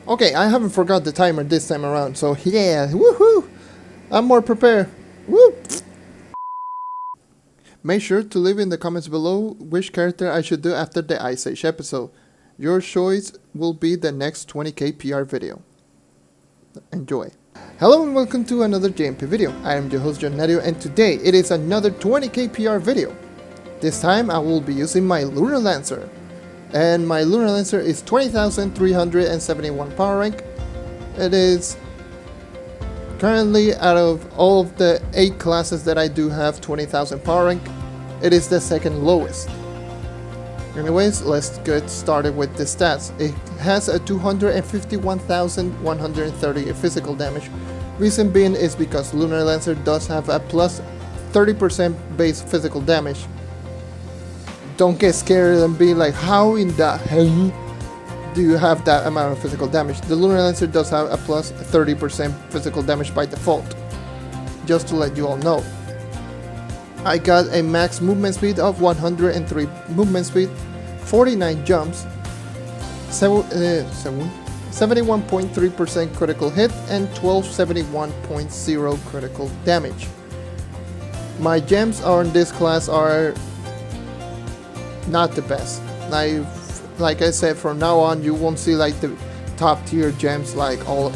Okay, I haven't forgot the timer this time around, so yeah, woohoo! I'm more prepared. Woo! Make sure to leave in the comments below which character I should do after the Ice Age episode. Your choice will be the next 20k PR video. Enjoy. Hello and welcome to another JMP video. I am your host JonNario and today it is another 20k PR video. This time I will be using my Lunar Lancer. And my Lunar Lancer is 20,371 power rank. It is currently, out of all of the 8 classes that I do have 20,000 power rank, it is the second lowest. Anyways, let's get started with the stats. It has a 251,130 physical damage. Reason being is because Lunar Lancer does have a plus 30% base physical damage. Don't get scared and be like, how in the hell do you have that amount of physical damage? The Lunar Lancer does have a plus 30% physical damage by default. Just to let you all know. I got a max movement speed of 103 movement speed, 49 jumps, 71.3% critical hit, and 1271.0 critical damage. My gems on this class are not the best. Like I said, from now on you won't see like the top tier gems like all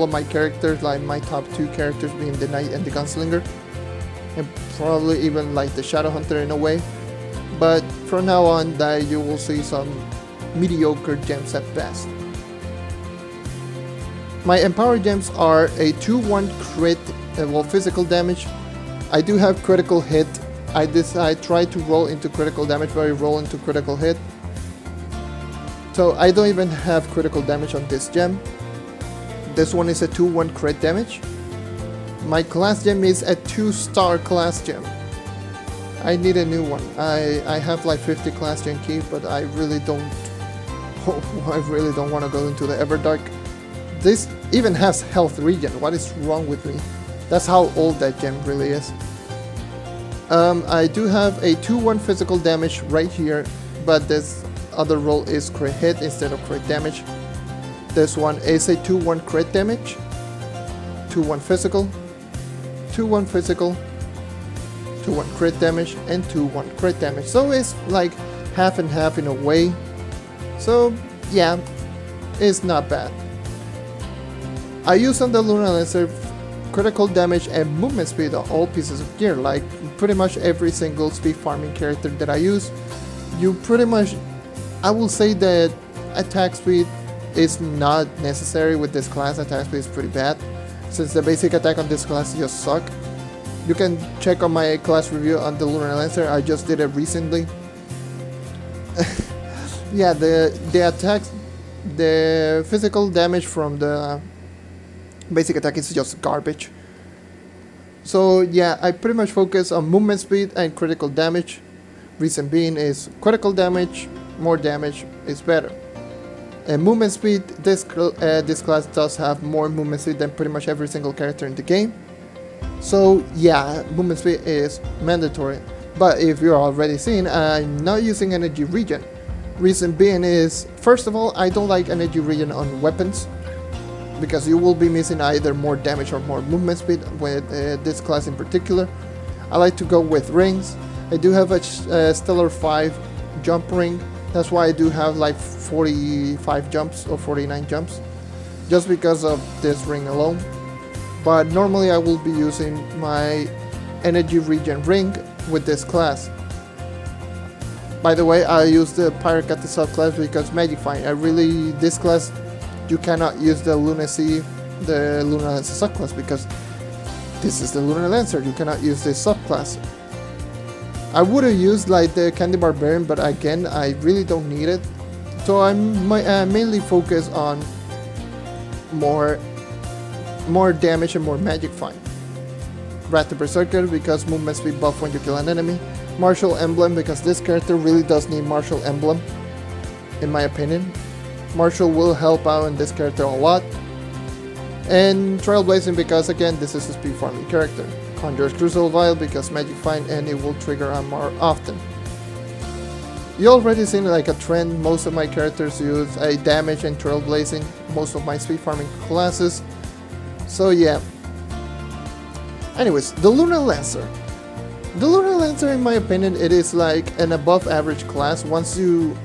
of my characters, like my top 2 characters being the Knight and the Gunslinger, and probably even like the Shadow Hunter in a way. But from now on, that you will see some mediocre gems at best. My Empower gems are a 2-1 crit, physical damage. I do have critical hit. I try to roll into critical damage, but I roll into critical hit. So I don't even have critical damage on this gem. This one is a 2-1 crit damage. My class gem is a 2-star class gem. I need a new one. I have like 50 class gem key, but I really don't want to go into the Everdark. This even has health regen. What is wrong with me? That's how old that gem really is. I do have a 2-1 physical damage right here, but this other roll is crit hit instead of crit damage. This one is a 2-1 crit damage, 2-1 physical, 2-1 physical, 2-1 crit damage, and 2-1 crit damage. So it's like half and half in a way. So yeah, it's not bad. I use on the Lunar Lancer critical damage and movement speed on all pieces of gear, like pretty much every single speed farming character that I use. You pretty much, I will say that attack speed is not necessary with this class. Attack speed is pretty bad, since the basic attack on this class just suck. You can check on my class review on the Lunar Lancer. I just did it recently. Yeah, the attacks, the physical damage from the basic attack is just garbage. So yeah, I pretty much focus on movement speed and critical damage. Reason being is critical damage, more damage is better. And movement speed, this class does have more movement speed than pretty much every single character in the game. So yeah, movement speed is mandatory. But if you're already seeing, I'm not using energy regen. Reason being is, first of all, I don't like energy regen on weapons, because you will be missing either more damage or more movement speed with this class in particular. I like to go with rings. I do have a Stellar 5 jump ring. That's why I do have like 45 jumps or 49 jumps, just because of this ring alone. But normally I will be using my energy regen ring with this class. By the way, I use the Pirate Cat subclass because Magic Find. This class, you cannot use the Lunar Lancer subclass because this is the Lunar Lancer. You cannot use this subclass. I would have used like the Candy Barbarian, but again, I really don't need it. So I'm mainly focused on more damage and more Magic Find. Rat the Berserker because movement speed buff when you kill an enemy. Martial Emblem because this character really does need Martial Emblem, in my opinion. Martial will help out in this character a lot. And Trailblazing because again, this is a speed farming character. Conjurer's Crucible Vial because Magic Find and it will trigger on more often. You already seen like a trend. Most of my characters use a damage and trailblazing. Most of my speed farming classes. So yeah. Anyways, the Lunar Lancer. The Lunar Lancer, in my opinion, it is like an above average class once you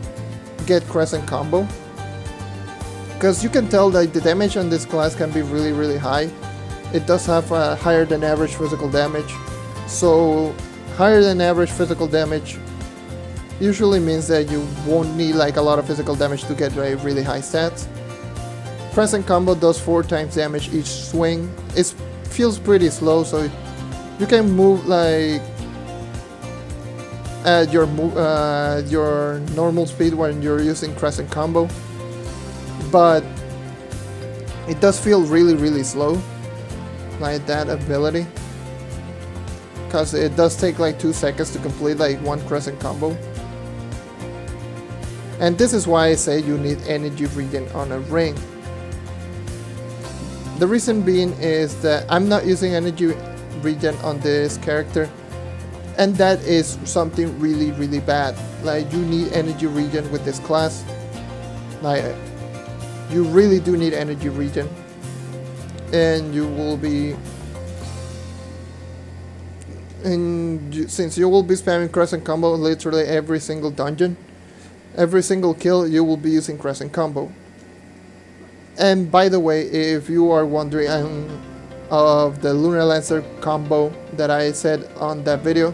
get crescent combo. Because you can tell that the damage on this class can be really high. It does have a higher than average physical damage. So higher than average physical damage usually means that you won't need like a lot of physical damage to get a really high stats. Crescent combo does 4 times damage each swing. It feels pretty slow, so you can move like at your normal speed when you're using crescent combo, but it does feel really slow, like that ability, because it does take like 2 seconds to complete like one crescent combo. And this is why I say you need energy regen on a ring. The reason being is that I'm not using energy regen on this character, and that is something really bad. Like, you need energy regen with this class. Like, you really do need energy regen, and you will be, since you will be spamming crescent combo literally every single dungeon, every single kill you will be using crescent combo. And by the way, if you are wondering of the Lunar Lancer combo that I said on that video,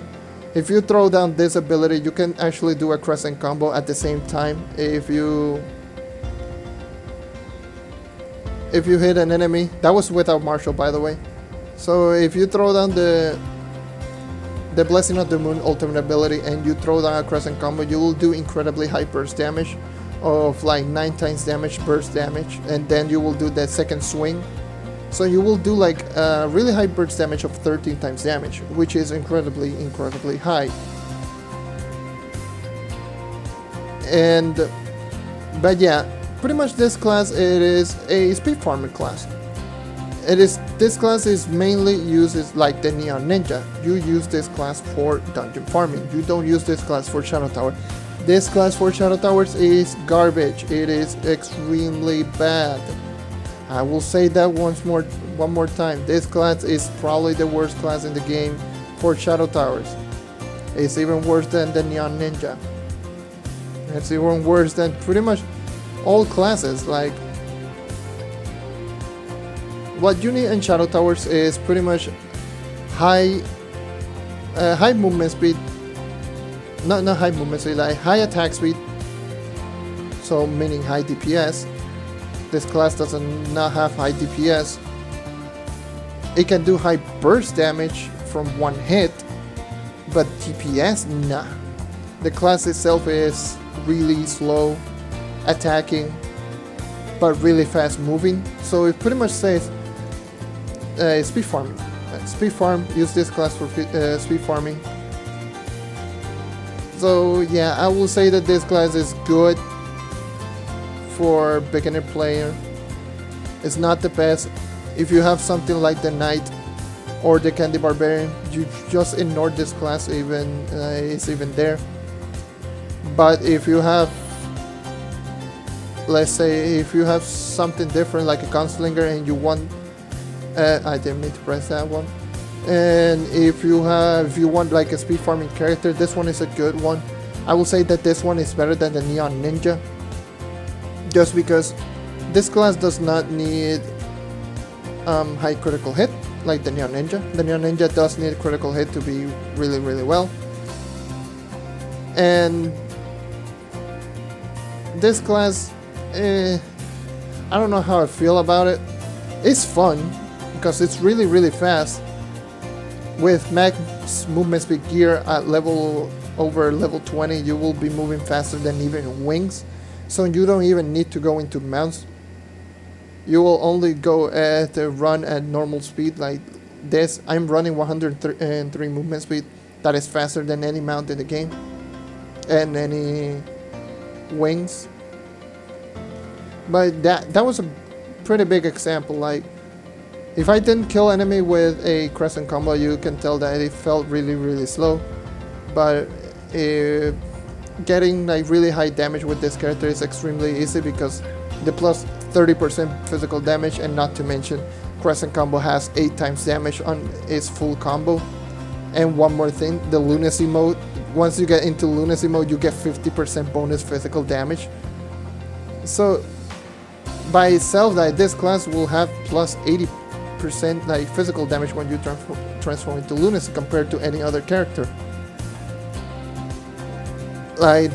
if you throw down this ability, you can actually do a crescent combo at the same time if you hit an enemy. That was without Marshall, by the way. So if you throw down the Blessing of the Moon ultimate ability and you throw down a crescent combo, you will do incredibly high burst damage of like 9 times damage burst damage, and then you will do that second swing. So you will do like a really high burst damage of 13 times damage, which is incredibly high. But yeah, pretty much this class, it is a speed farming class. This class is mainly used like the Neon Ninja. You use this class for dungeon farming. You don't use this class for Shadow Tower. This class for Shadow Towers is garbage. It is extremely bad. I will say that one more time. This class is probably the worst class in the game for Shadow Towers. It's even worse than the Neon Ninja. It's even worse than pretty much all classes. Like, what you need in Shadow Towers is pretty much high movement speed. Not high movement speed, like high attack speed. So meaning high DPS. This class does not have high DPS. It can do high burst damage from one hit, but DPS, nah. The class itself is really slow attacking, but really fast moving. So it pretty much says speed farming. Speed farm, use this class for speed farming. So yeah, I will say that this class is good for beginner player. It's not the best. If you have something like the Knight or the Candy Barbarian, you just ignore this class, even it's even there. But if you have, let's say, if you have something different like a Gunslinger and you want, I didn't mean to press that one. And if you want like a speed farming character, this one is a good one. I will say that this one is better than the Neon Ninja, just because this class does not need high critical hit like the Neon Ninja. The Neon Ninja does need critical hit to be really well. And this class, I don't know how I feel about it. It's fun because it's really fast. With max movement speed gear at over level 20, you will be moving faster than even wings. So you don't even need to go into mounts. You will only go at run at normal speed like this. I'm running 103 movement speed. That is faster than any mount in the game and any wings. But that was a pretty big example. Like, if I didn't kill enemy with a crescent combo, you can tell that it felt really slow. But if getting like really high damage with this character is extremely easy because the plus 30% physical damage, and not to mention crescent combo has 8 times damage on its full combo. And one more thing, the lunacy mode, once you get into lunacy mode you get 50% bonus physical damage. So by itself, like, this class will have plus 80% like physical damage when you transform into lunacy compared to any other character. Like,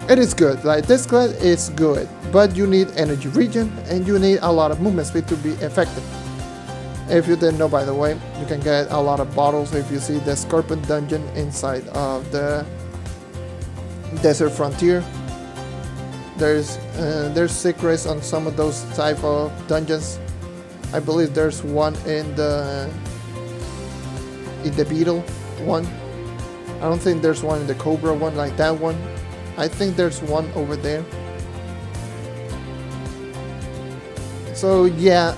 it is good. Like, this class is good, but you need energy regen and you need a lot of movement speed to be effective. If you didn't know, by the way, you can get a lot of bottles if you see the Scorpion dungeon inside of the Desert Frontier. There's secrets on some of those type of dungeons. I believe there's one in the Beetle one. I don't think there's one in the Cobra one, like that one. I think there's one over there. So yeah,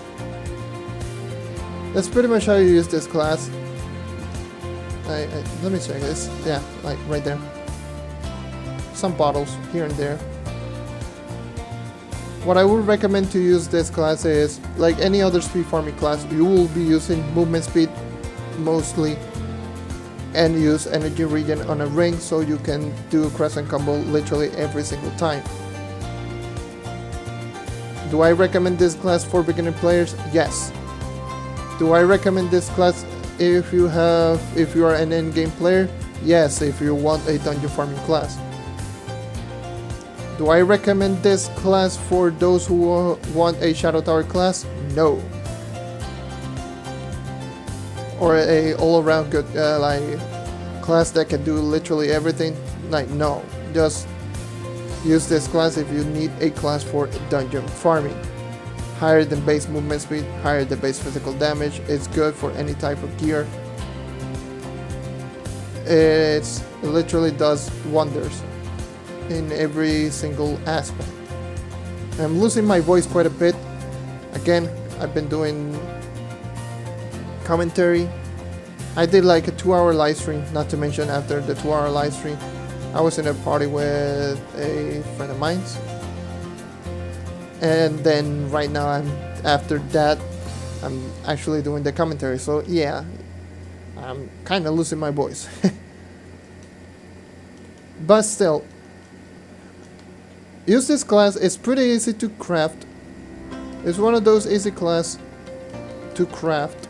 that's pretty much how you use this class. Let me check this. Yeah, like right there. Some bottles here and there. What I would recommend to use this class is, like any other speed farming class, you will be using movement speed mostly and use energy regen on a ring so you can do crescent combo literally every single time. Do I recommend this class for beginner players? Yes. Do I recommend this class if you are an endgame player? Yes, if you want a dungeon farming class. Do I recommend this class for those who want a Shadow Tower class? No. Or a all-around good like class that can do literally everything? Like, no. Just use this class if you need a class for dungeon farming. Higher than base movement speed, higher than base physical damage. It's good for any type of gear. It literally does wonders in every single aspect. I'm losing my voice quite a bit. Again, I've been doing commentary. I did like a 2-hour live stream, not to mention after the 2-hour live stream I was in a party with a friend of mine, and then right now after that I'm actually doing the commentary. So yeah, I'm kind of losing my voice. But still, use this class. It's pretty easy to craft. It's one of those easy class to craft.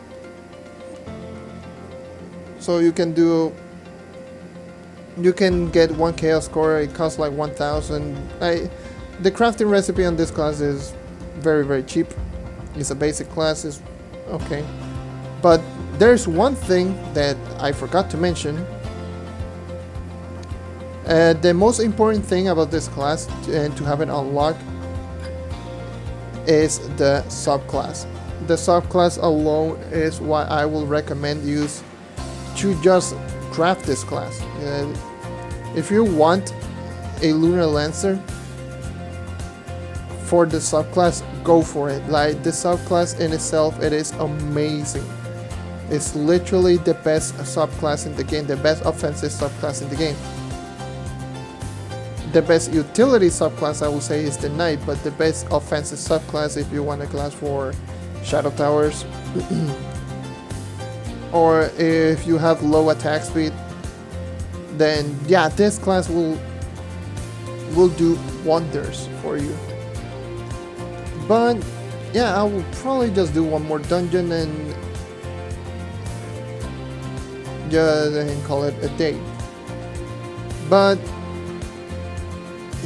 So you can get one chaos core. It costs like 1,000. The crafting recipe on this class is very, very cheap. It's a basic class. It's okay. But there's one thing that I forgot to mention. The most important thing about this class and to have it unlocked is the subclass. The subclass alone is what I will recommend use to just craft this class. If you want a Lunar Lancer for the subclass, go for it. Like, the subclass in itself, it is amazing. It's literally the best subclass in the game, the best offensive subclass in the game. The best utility subclass I will say is the Knight, but the best offensive subclass if you want a class for Shadow Towers or if you have low attack speed, then yeah, this class will do wonders for you. But yeah, I will probably just do one more dungeon and just call it a day. But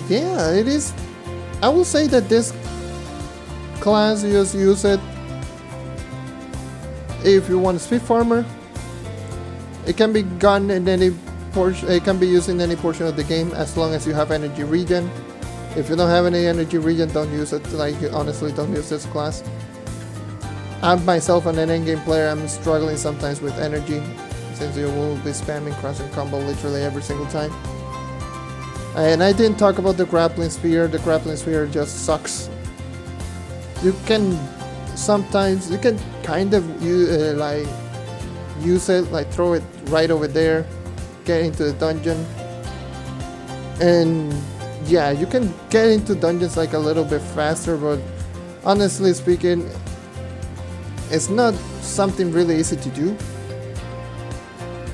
yeah, it is. I will say that this class, you just use it if you want a speed farmer. It can be gotten in any portion. It can be used in any portion of the game as long as you have energy regen. If you don't have any energy regen, don't use it. Like, honestly, don't use this class. I'm myself an endgame player. I'm struggling sometimes with energy since you will be spamming crescent combo literally every single time. And I didn't talk about the grappling spear. The grappling spear just sucks. You can sometimes, you can kind of use it, like throw it right over there, get into the dungeon, And yeah, you can get into dungeons like a little bit faster, but honestly speaking, it's not something really easy to do.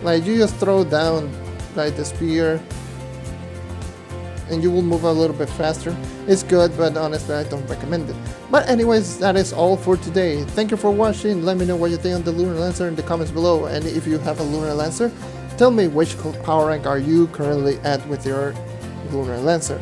Like, you just throw down like the spear and you will move a little bit faster. It's good, but honestly I don't recommend it. But anyways, that is all for today. Thank you for watching. Let me know what you think on the Lunar Lancer in the comments below, and if you have a Lunar Lancer, tell me which power rank are you currently at with your Lunar Lancer.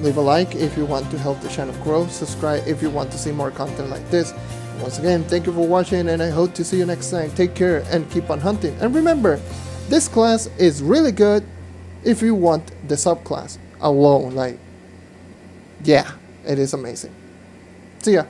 Leave a like if you want to help the channel grow, subscribe if you want to see more content like this. Once again, thank you for watching, and I hope to see you next time. Take care and keep on hunting. And remember, this class is really good if you want the subclass alone. Like, yeah, it is amazing. See ya.